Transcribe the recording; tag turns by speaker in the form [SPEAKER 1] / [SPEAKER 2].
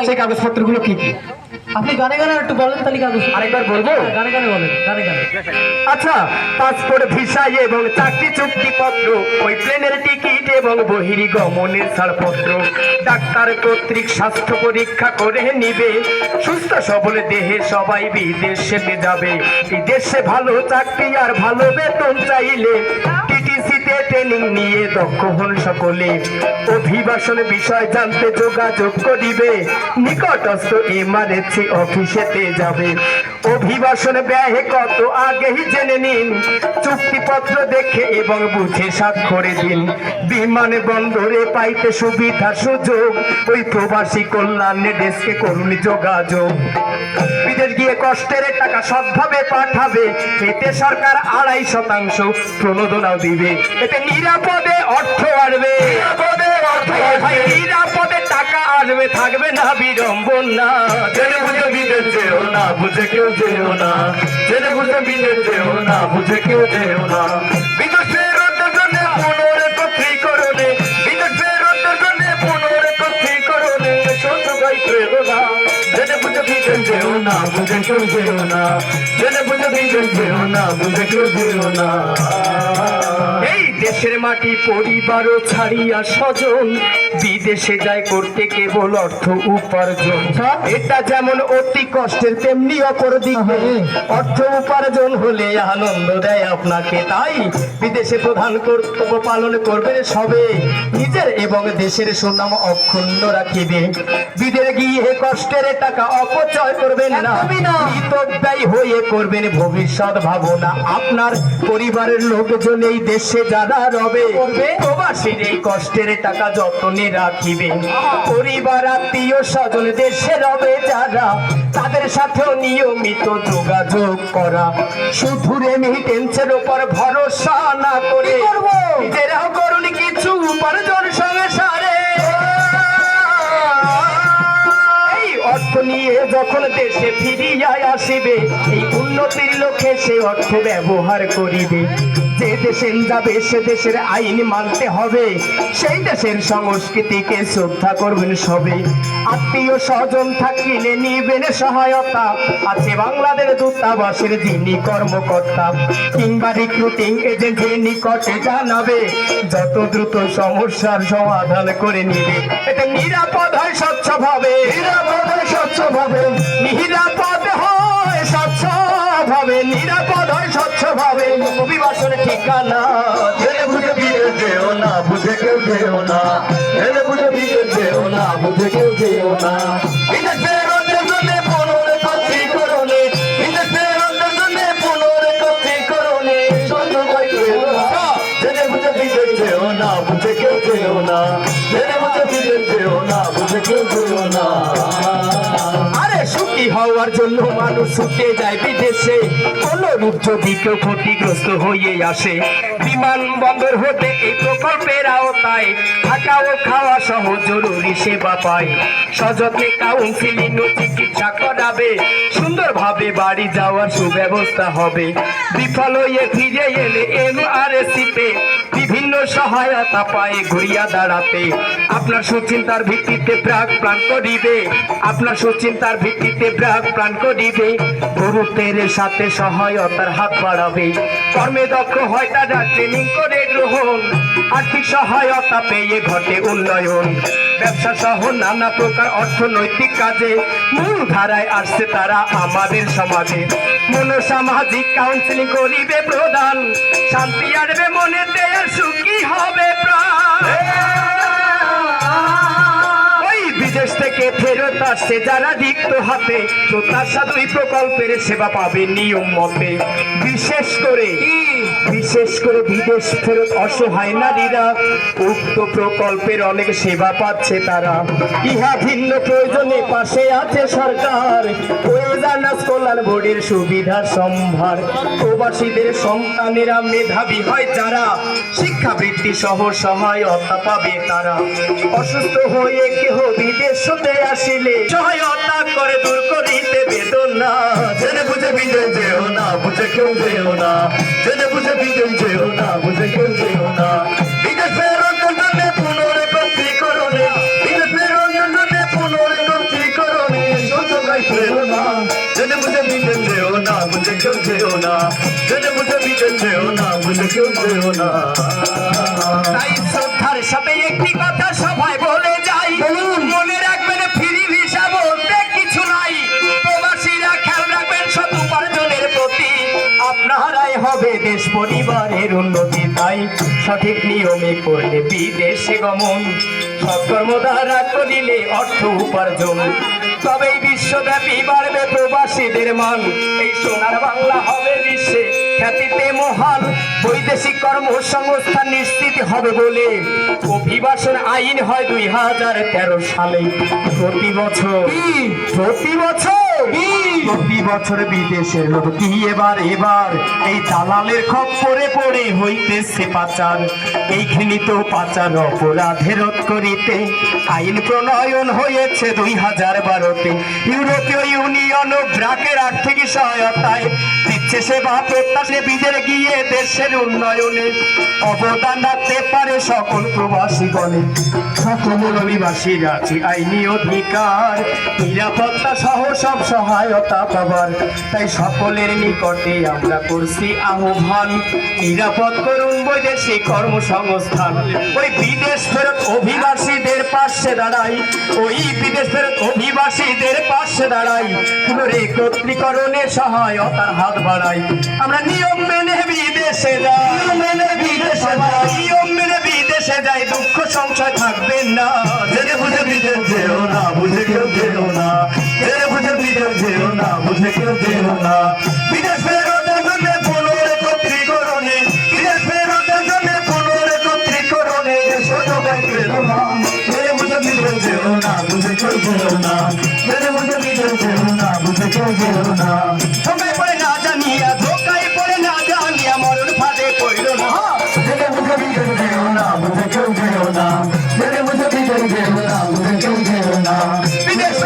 [SPEAKER 1] সেই কাগজপত্রগুলো কি কি?
[SPEAKER 2] আপনি গানে গানে একটু বলেন তাহলে কাগজ।
[SPEAKER 1] আরেকবার বলবো?
[SPEAKER 2] গানে গানে বলেন, গানে গানে।
[SPEAKER 1] আচ্ছা, পাসপোর্ট, ভিসা এবং চাকরি চুক্তিপত্র, ওই প্লেনের টিকিট এবং বহির্গমনের ছাড়পত্র, ডাক্তার কর্তৃক স্বাস্থ্য পরীক্ষা করে নিবে। সুস্থ সবল দেহে সবাই বিদেশে যাবে। বিদেশে ভালো চাকরি আর ভালো বেতন চাইলে টিটিসিতে ট্রেনিং নিয়ে দক্ষ হন সকলে। অভিবাসন বিষয় জানতে যোগাযোগ করিবে, নিকটস্থ এমআরএসি অফিসেতে যাবে। অভিবাসন ব্যয় কত আগেই জেনে নিন, চুক্তিপত্র দেখে এবং বুঝে স্বাক্ষরে দিন। বিমান বন্দরে পাইতে সুবিধা সুযোগ, ওই প্রবাসী কল্যাণ ডেস্কে করুন যোগাযোগ। বিদেশ গিয়ে কষ্টের টাকা সৎভাবে পাঠাবে, এতে সরকার 2.5% প্রণোদনাও দিবে। এতে নিরাপদে অর্থ আসবে, নিরাপদে টাকা আসবে, থাকবে না বিড়ম্বনা। জেনে বুঝে বিদেশ যেও না, বুঝে কেউ যেও না। জেনে বুঝে বিদেশ যেও না, বুঝে কেউ যেও না। বিদেশ ফেরতের জন্য পুনরেকত্রীকরণে, বিদেশ ফেরতের জন্য পুনরেকত্রীকরণে সত্যই প্রেরণা। জেনে বুঝে বিদেশ যেও না, বুঝে কেউ যেও না। জেনে বুঝে বিদেশ যেও না, বুঝে কেউ যেও না। এই দেশের মাটি পরিবার ছাড়িয়া স্বজন, বিদেশে যায় করতে কেবল অর্থ উপার্জন। এটা যেমন অতি কষ্টের তেমনি অপর দিকে অর্থ উপার্জন হলে আনন্দ দেয় আপনাকে। তাই বিদেশে প্রধান কর্তব্য পালন করবেন সবে, নিজের এবং দেশের সুনাম অক্ষুণ্ণ রাখিবে। বিদেশে গিয়ে কষ্টের টাকা অপচয় করবেন না, ব্যয় হয়ে করবেন ভবিষ্যৎ ভাবনা। আপনার পরিবারের লোকজন এই দেশে যারা রবে, প্রবাসীর এই কষ্টের টাকা যত্নে রাখিবে। পরিবার আত্মীয় স্বজন দেশে রবে যারা, তাদের সাথেও নিয়মিত যোগাযোগ করা। শুধু রেমিটেন্সের উপর ভরসা না করে নিজেরাও করুন কিছু উপার্জন সংসারে। এই অর্থ নিয়ে যখন দেশে ফিরিয়া আসিবে, এই উন্নতির লক্ষ্যে সে অর্থ ব্যবহার করিবে। যে দেশে যাবে সে দেশের আইন মানতে হবে, সেই দেশের সংস্কৃতিকে শ্রদ্ধা করবেন সবে। আত্মীয় স্বজন থাকিলে নিবেন সহায়তা, আছে বাংলাদেশ দূতাবাসের যিনি কর্মকর্তা কিংবা রিক্রুটিং এজেন্টের নিকটে জানাবে, যত দ্রুত সমস্যার সমাধান করে নিবে। এটা নিরাপদ হয় স্বচ্ছভাবে, নিরাপদ হয় স্বচ্ছভাবে, নিরাপদ হয় স্বচ্ছভাবে, নিরাপদ হয় স্বচ্ছভাবে। অভিবাসন ঠিকানা জেনে বুঝে বিদেশ যেও না, বুঝে কেউ যেও না। জেনে বুঝে বিদেশ যেও না, বুঝে কেউ যেও না। বিদেশ ফেরতের জন্য পুনরেকত্রীকরণে, বিদেশ ফেরতের জন্য পুনরেকত্রীকরণে সত্যই প্রেরণা। জেনে বুঝে বিদেশ যেও না, বুঝে কেউ যেও না। জেনে বুঝে বিদেশ যেও না, বুঝে কেউ যেও না। আরে সুখী হওয়ার জন্য মানুষ ছুটে যায় বিদেশে, কোন রূপ যদি কেউ ক্ষতিগ্রস্ত হয়ে আসে। বিমানবন্দর হতে এই প্রকল্পের আওতায় থাকা ও খাওয়া সহ জরুরি সেবা পায়। সযত্নে কাউন্সিলিং ও চিকিৎসা করাবে, সুন্দরভাবে বাড়ি যাওয়ার সুব্যবস্থা হবে। বিফল হয়ে ফিরে এলে এমআরএসিতে বিভিন্ন সহায়তা পায় ঘুরিয়া দাঁড়াতে। আপনার সুচিন্তার ভিত্তিতে প্রাক প্রাণ করিবে, আপনার সুচিন্তার ভিত্তিতে প্রাক প্রাণ করিবে। গুরুত্বের সাথে সহায়তার হাত বাড়াবে, কর্মে দক্ষ হয় তারা ট্রেনিং করে গ্রহণ। আর্থিক সহায়তা পেয়ে ঘটে উন্নয়ন, ব্যবসা সহ নানা প্রকার অর্থনৈতিক কাজে মূল ধারায় আসছে তারা আমাদের সমাজে। মনোসামাজিক কাউন্সিলিং করিবে প্রদান, শান্তি আসবে মনেতে আর সুখী হবে প্রাণ। বিদেশ থেকে ফেরত আসছে যারা রিক্ত হাতে, প্রত্যাশা দুই প্রকল্পের সেবা পাবে নিয়ম মতে। বিশেষ করে বিদেশ ফেরত অসহায় নারীরা উক্ত প্রকল্পের অনেক সেবা পাচ্ছে তারা। ইহা ভিন্ন প্রয়োজনে পাশে আছে সরকার, ওয়েদানাস কল্যাণ বোর্ডের সুবিধা সম্ভার। প্রবাসীদের সন্তানেরা মেধাবী হয় যারা, শিক্ষাবৃত্তি সহ সহায়তা পাবে তারা। অসুস্থ হয়ে কেহ বিদেশ হতে আসিলে সহায়তা করে দূর করিতে বেদনা। জেনে বুঝে বিদেশ যেও না, বুঝে কেউ যেও না। জেনে বুঝে বিদেশ যেও না, বুঝে কেউ যেও না। বিদেশ ফেরতের জন্য পুনরেকত্রীকরণে, বিদেশ ফেরতের জন্য পুনরেকত্রীকরণে
[SPEAKER 3] বুঝে কেউ যেও না, জেনে বুঝে বিদেশ যেও না, বুঝে কেউ যেও না।
[SPEAKER 1] তাই শ্রদ্ধার সাথে একটি কথা সভায় বলে যাই, মনে রাখবেন ফ্রি ভিসা বলতে কিছু নাই। প্রবাসীরা খেয়াল রাখবেন সৎ উপার্জনের প্রতি, আপনারাই হবে দেশ পরিবারের উন্নতি। তাই সঠিক নিয়মে করলে বিদেশে গমন, সৎকর্ম দ্বারা করিলে অর্থ উপার্জন, তবেই বিশ্বব্যাপী বাড়বে প্রবাসীদের মান। এই সোনার বাংলা হবে বিশ্বে খ্যাতিতে মহান, বৈদেশিক কর্মসংস্থান নিশ্চিত হবে বলে অভিবাসন আইন হয় 2013 সালে। প্রতি বছর প্রতি বছর বিদেশের লোক কি এবার এই দালালের খপ্পরে পড়ে হইতেছে পাচার। এই ঘৃণিত পাচার অপরাধে রোধ করিতে আইন প্রণয়ন হয়েছে 2012-তে। ইউরোপীয় ইউনিয়ন ও ব্র্যাকের আর্থিক সহায়তায় দিচ্ছে সেবা প্রত্যাশে বিদের গিয়ে দেশের উন্নয়নে অবদান রাখতে পারে সকল প্রবাসীগণে। সকল অভিবাসীর আছে আইনি অধিকার, নিরাপত্তা সহ সব সহায়তা পাবার। তাই সকলের নিকটে আমরা করছি আহ্বান, নিরাপদ করুন বৈদেশিক কর্মসংস্থান। ওই বিদেশ ফেরত অভিবাসীদের পাশে দাঁড়াই, ওই বিদেশ ফেরত অভিবাসীদের পাশে দাঁড়াই, পুনরেকত্রীকরণের সহায়তার হাত বাড়াই। আমরা নিয়ম মেনে বিদেশে যাই, নিয়ম মেনে বিদেশে যাই, দুঃখ সংশয় থাকবেন না।
[SPEAKER 3] জেনে বুঝে বিদেশ যেও না, বুঝে কেউ যেও না, জেনে বুঝে বিদেশ যেও না, বুঝে কেউ যেও না। বিদেশ ফেরতের জন্য পুনরেকত্রীকরণে, বিদেশ ফেরতের জন্য পুনরেকত্রীকরণে দেশে যোগাই প্রেরণা। জেনে বুঝে বিদেশ যেও না, বুঝে কেউ যেও না, জেনে বুঝে বিদেশ যেও না, বুঝে কেউ যেও না।
[SPEAKER 1] ধোকায় পড়ে না জানিয়া, ধোকায় পড়ে না জানিয়া মরণ ফাঁদে পড়ল না।
[SPEAKER 3] জেনে বুঝে বিদেশ যেও না, বুঝে কেউ যেও না, জেনে বুঝে বিদেশ যেও না, বুঝে কেউ যেও না।
[SPEAKER 1] বিদেশ